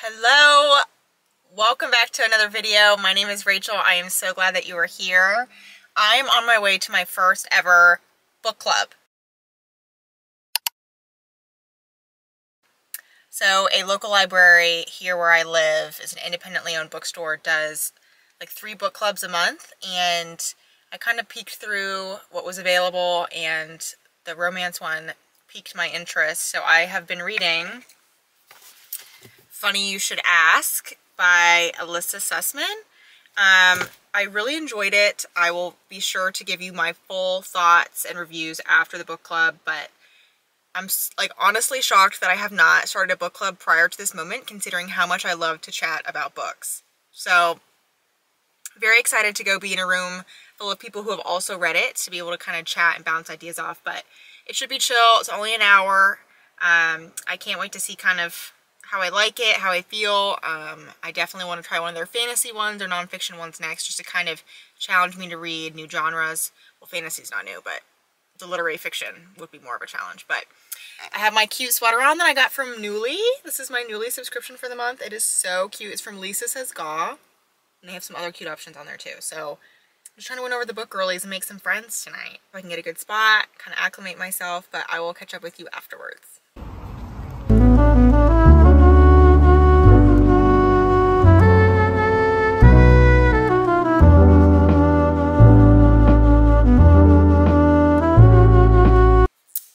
Hello, welcome back to another video. My name is Rachel. I am so glad that you are here. I'm on my way to my first ever book club. So a local library here where I live is an independently owned bookstore, does like 3 book clubs a month, and I kind of peeked through what was available and the romance one piqued my interest. So I have been reading Funny You Should Ask by Alyssa Sussman. I really enjoyed it. I will be sure to give you my full thoughts and reviews after the book club, but I'm like honestly shocked that I have not started a book club prior to this moment, considering how much I love to chat about books. So very excited to go be in a room full of people who have also read it, to be able to kind of chat and bounce ideas off. But it should be chill. It's only an hour. I can't wait to see kind of how I like it, how I feel. I definitely want to try one of their fantasy ones or nonfiction ones next, just to kind of challenge me to read new genres. Well, fantasy's not new, but the literary fiction would be more of a challenge. But I have my cute sweater on that I got from Nuuly. This is my Nuuly subscription for the month. It is so cute. It's from Lisa Says Gaw. And they have some other cute options on there too. So I'm just trying to win over the book girlies and make some friends tonight. If I can get a good spot, kind of acclimate myself, but I will catch up with you afterwards.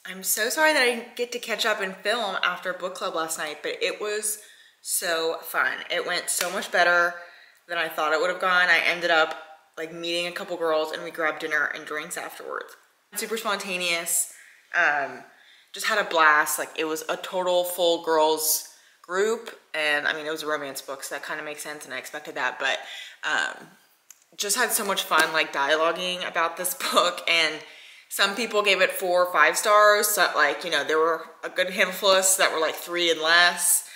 I'm so sorry that I didn't get to catch up and film after book club last night, but it was so fun. It went so much better than I thought it would have gone. I ended up like meeting a couple girls and we grabbed dinner and drinks afterwards. Super spontaneous. Just had a blast. Like, it was a total full girls group, and I mean, it was a romance book, so that kind of makes sense, and I expected that, but just had so much fun like dialoguing about this book. And some people gave it 4 or 5 stars. So, like, you know, there were a good handful of us that were like 3 and less.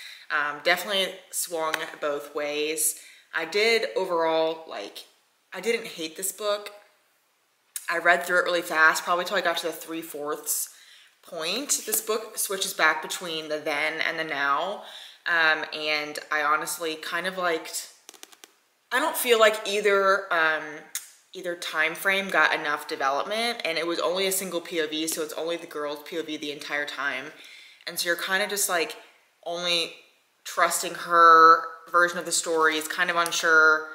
Definitely swung both ways. I did overall, like, I didn't hate this book. I read through it really fast, probably till I got to the 3/4 point. This book switches back between the then and the now. And I honestly kind of liked, I don't feel like either time frame got enough development, and it was only a single POV, so it's only the girl's POV the entire time, and so you're kind of just like only trusting her version of the story. Is kind of unsure,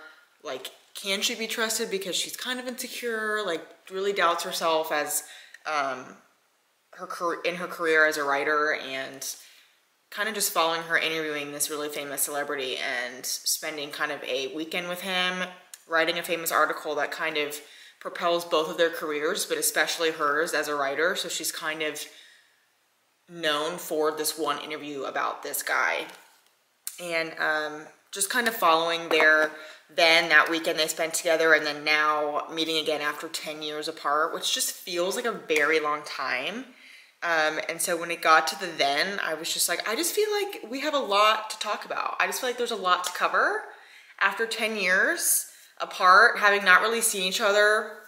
like, can she be trusted, because she's kind of insecure, like really doubts herself as in her career as a writer, and kind of just following her interviewing this really famous celebrity and spending kind of a weekend with him, writing a famous article that kind of propels both of their careers, but especially hers as a writer. So she's kind of known for this one interview about this guy. And just kind of following that weekend they spent together, and then now meeting again after 10 years apart, which just feels like a very long time. And so when it got to the then, I was just like, I just feel like we have a lot to talk about. I just feel like there's a lot to cover after 10 years apart, having not really seen each other,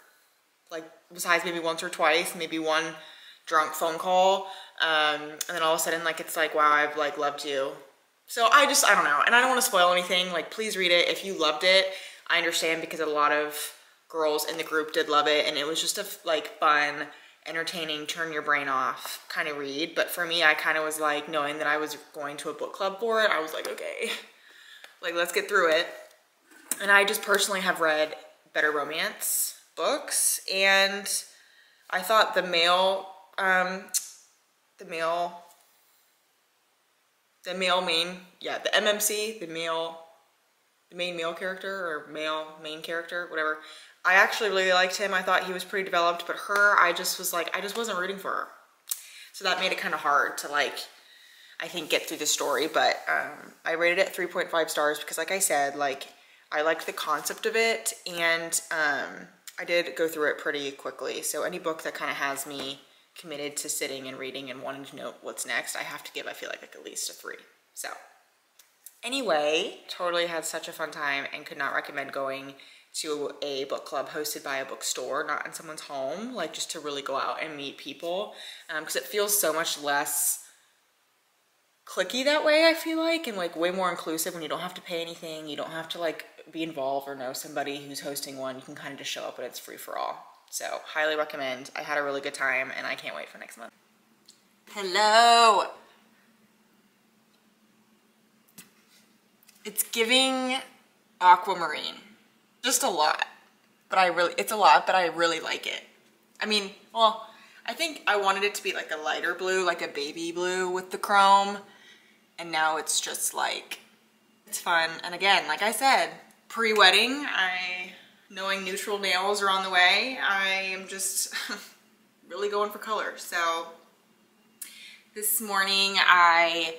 like besides maybe once or twice, maybe one drunk phone call, and then all of a sudden, like, it's like, wow, I've like loved you. So I don't know, and I don't want to spoil anything. Like, please read it if you loved it. I understand, because a lot of girls in the group did love it, and it was just a like fun, entertaining, turn your brain off kind of read. But for me, I kind of was like, knowing that I was going to a book club for it, I was like, okay, like, let's get through it. And I just personally have read better romance books, and I thought the main male character, or main character, whatever, I actually really liked him. I thought he was pretty developed, but her, I just was like, I just wasn't rooting for her. So that made it kind of hard to, like, I think, get through the story. But I rated it 3.5 stars because, like I said, like, I liked the concept of it, and I did go through it pretty quickly. So any book that kind of has me committed to sitting and reading and wanting to know what's next, I have to give, I feel like at least a 3. So anyway, totally had such a fun time, and could not recommend going to a book club hosted by a bookstore, not in someone's home, like, just to really go out and meet people, because it feels so much less cliquey that way, I feel like, and like way more inclusive when you don't have to pay anything. You don't have to like be involved or know somebody who's hosting one. You can kind of just show up and it's free for all. So highly recommend. I had a really good time and I can't wait for next month. Hello. It's giving aquamarine. Just a lot. But it's a lot, but I really like it. I mean, well, I think I wanted it to be like a lighter blue, like a baby blue with the chrome. And now it's just like, it's fun. And again, like I said, pre-wedding, knowing neutral nails are on the way, I am just really going for color. So this morning I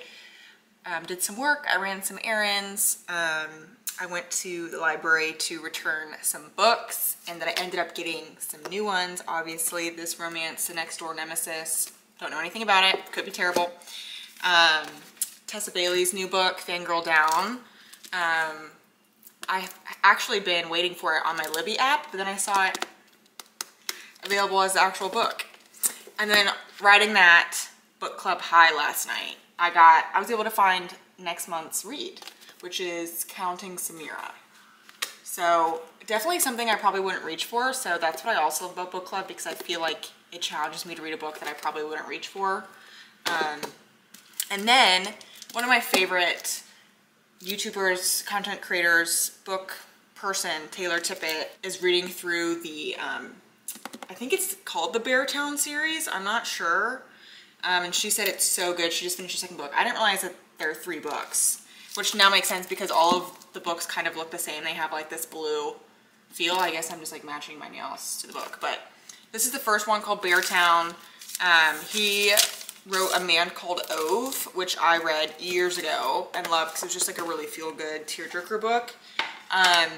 did some work, I ran some errands, I went to the library to return some books, and then I ended up getting some new ones. Obviously, this Romance, The Next Door Nemesis, don't know anything about it, could be terrible. Tessa Bailey's new book, Fangirl Down. I've actually been waiting for it on my Libby app, but then I saw it available as the actual book. And then writing that book club high last night, I was able to find next month's read, which is Counting Samira. So definitely something I probably wouldn't reach for. So that's what I also love about book club, because I feel like it challenges me to read a book that I probably wouldn't reach for. And then one of my favorite YouTubers, content creators, book person, Taylor Tippett, is reading through the, I think it's called the Beartown series, I'm not sure. And she said it's so good. She just finished her second book. I didn't realize that there are 3 books, which now makes sense because all of the books kind of look the same. They have like this blue feel. I guess I'm just like matching my nails to the book, but this is the first one called Beartown. He wrote A Man Called Ove, which I read years ago and loved because it was just like a really feel-good tearjerker book. But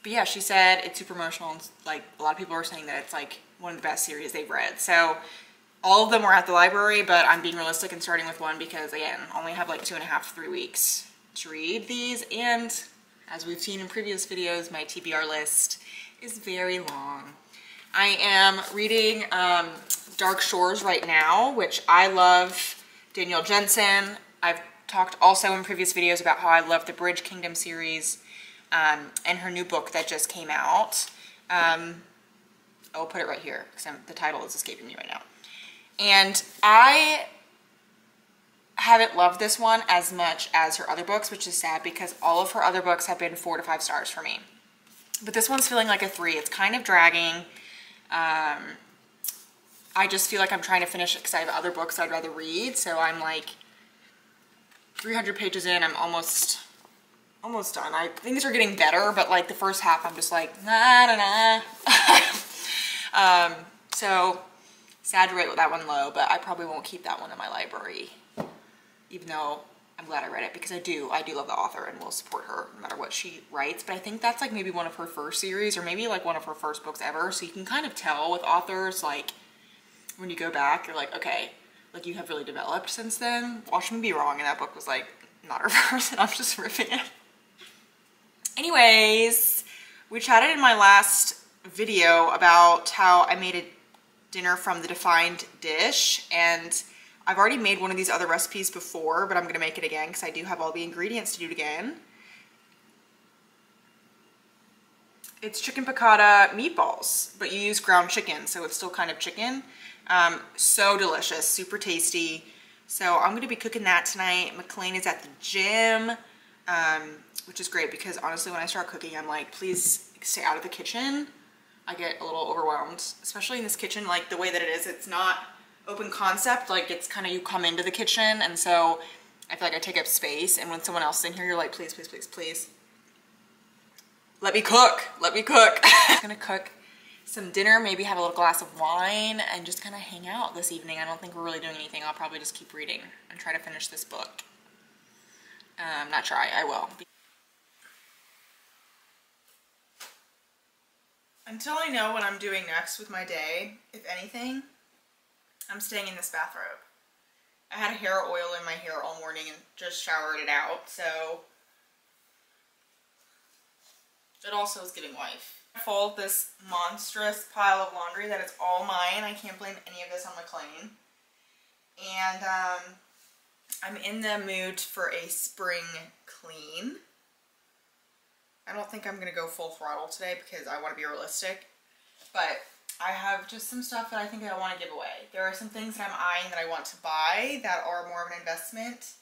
yeah, she said it's super emotional, and like a lot of people are saying that it's like one of the best series they've read. So all of them were at the library, but I'm being realistic and starting with one because, again, only have like 2.5 to 3 weeks to read these. And as we've seen in previous videos, my TBR list is very long. I am reading Dark Shores right now, which I love. Danielle Jensen. I've talked also in previous videos about how I love the Bridge Kingdom series and her new book that just came out. I'll put it right here because the title is escaping me right now. And I haven't loved this one as much as her other books, which is sad because all of her other books have been 4 to 5 stars for me. But this one's feeling like a 3. It's kind of dragging. I just feel like I'm trying to finish it because I have other books I'd rather read. So I'm like 300 pages in. I'm almost done. Things are getting better, but like the first half I'm just like, nah. So sad to rate that one low, but I probably won't keep that one in my library, even though I'm glad I read it because I do love the author and will support her no matter what she writes. But I think that's like maybe one of her first series or maybe like one of her first books ever. So you can kind of tell with authors, like when you go back, you're like, okay, like you have really developed since then. Watch me be wrong, and that book was like not her first and I'm just ripping it. Anyways, we chatted in my last video about how I made a dinner from the Defined dish, and I've already made one of these other recipes before, but I'm gonna make it again because I do have all the ingredients to do it again. It's chicken piccata meatballs, but you use ground chicken, so it's still kind of chicken. So delicious, super tasty. So I'm gonna be cooking that tonight. McLean is at the gym, which is great because honestly, when I start cooking, I'm like, please stay out of the kitchen. I get a little overwhelmed, especially in this kitchen, like the way that it is. It's not open concept, like it's kind of you come into the kitchen, and so I feel like I take up space, and when someone else is in here, you're like, please, please, please, please. Let me cook, let me cook. I'm gonna cook some dinner, maybe have a little glass of wine, and just kind of hang out this evening. I don't think we're really doing anything. I'll probably just keep reading and try to finish this book. Not try, I will. Until I know what I'm doing next with my day, if anything, I'm staying in this bathrobe. I had hair oil in my hair all morning and just showered it out, so it also is giving wife. I fold this monstrous pile of laundry that is all mine. I can't blame any of this on McLean. And I'm in the mood for a spring clean. I don't think I'm gonna go full throttle today because I want to be realistic, but I have just some stuff that I think that I want to give away. There are some things that I'm eyeing that I want to buy that are more of an investment.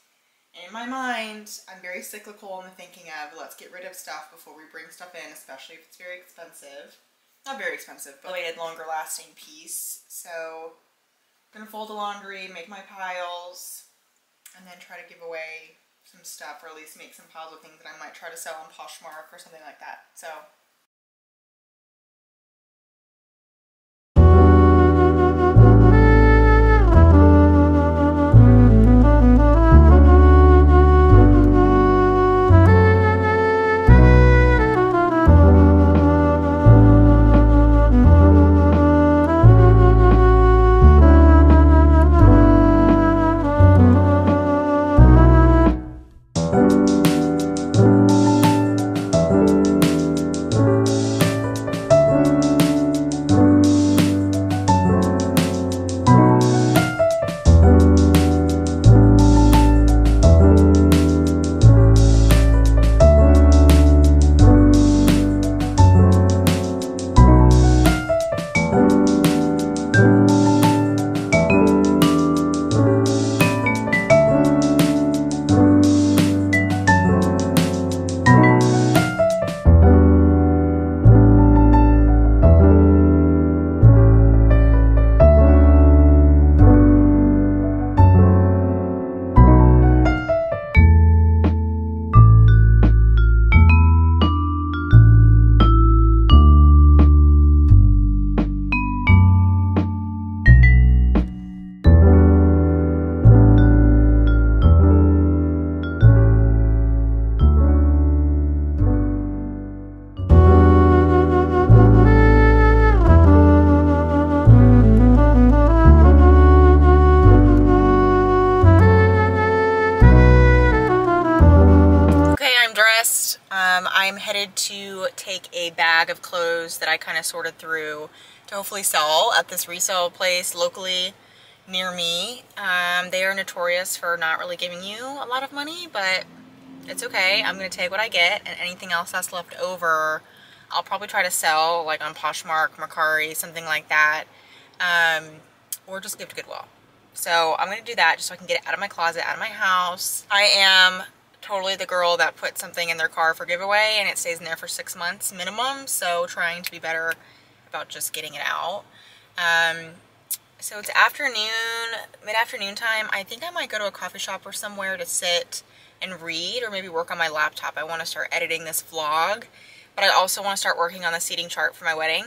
And in my mind, I'm very cyclical in the thinking of let's get rid of stuff before we bring stuff in, especially if it's very expensive. Not very expensive, but a longer lasting piece. So I'm gonna fold the laundry, make my piles, and then try to give away some stuff, or at least make some piles of things that I might try to sell on Poshmark or something like that. So I'm headed to take a bag of clothes that I kind of sorted through to hopefully sell at this resale place locally near me. They are notorious for not really giving you a lot of money, but it's okay. I'm going to take what I get, and anything else that's left over I'll probably try to sell like on Poshmark, Mercari, something like that, or just give to Goodwill. So I'm going to do that just so I can get it out of my closet, out of my house. I am totally the girl that put something in their car for giveaway and it stays in there for 6 months minimum, so trying to be better about just getting it out. So it's afternoon, mid-afternoon time. I think I might go to a coffee shop or somewhere to sit and read, or maybe work on my laptop. I want to start editing this vlog, but I also want to start working on the seating chart for my wedding.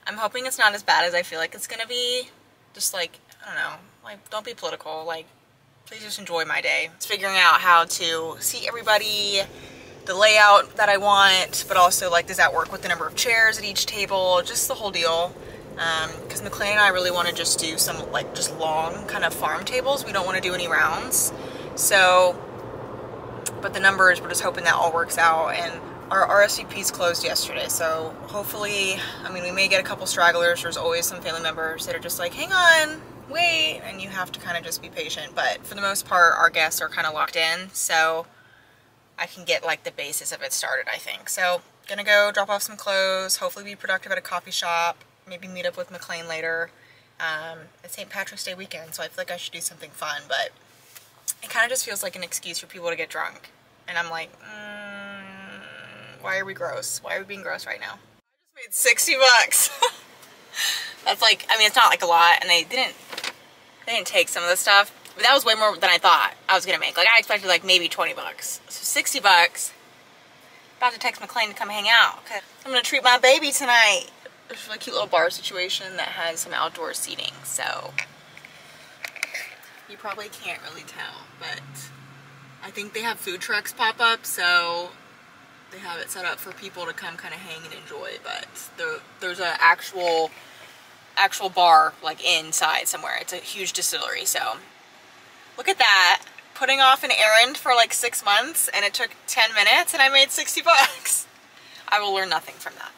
I'm hoping it's not as bad as I feel like it's gonna be. Just like, I don't know, like, don't be political, like, please just enjoy my day. It's figuring out how to seat everybody, the layout that I want, but also like, does that work with the number of chairs at each table, just the whole deal. Because McLean and I really want to just do some like just long kind of farm tables. We don't want to do any rounds. So, but the numbers, we're just hoping that all works out. And our RSVP's closed yesterday, so hopefully, I mean, we may get a couple stragglers. There's always some family members that are just like, hang on, wait, and you have to kind of just be patient. But for the most part, our guests are kind of locked in, so I can get like the basis of it started, I think. So gonna go drop off some clothes, hopefully be productive at a coffee shop, maybe meet up with McLean later. It's St. Patrick's Day weekend, so I feel like I should do something fun, but it kind of just feels like an excuse for people to get drunk. And I'm like, why are we gross? Why are we being gross right now? I just made 60 bucks. That's like, I mean, it's not like a lot, and they didn't take some of the stuff, but that was way more than I thought I was gonna make. Like, I expected like maybe 20 bucks. So 60 bucks. About to text McLean to come hang out. Okay. I'm gonna treat my baby tonight. There's a really cute little bar situation that has some outdoor seating, so you probably can't really tell, but I think they have food trucks pop up, so they have it set up for people to come kind of hang and enjoy. But there's an actual bar like inside somewhere. It's a huge distillery, so look at that. Putting off an errand for like 6 months, and it took 10 minutes and I made 60 bucks. I will learn nothing from that.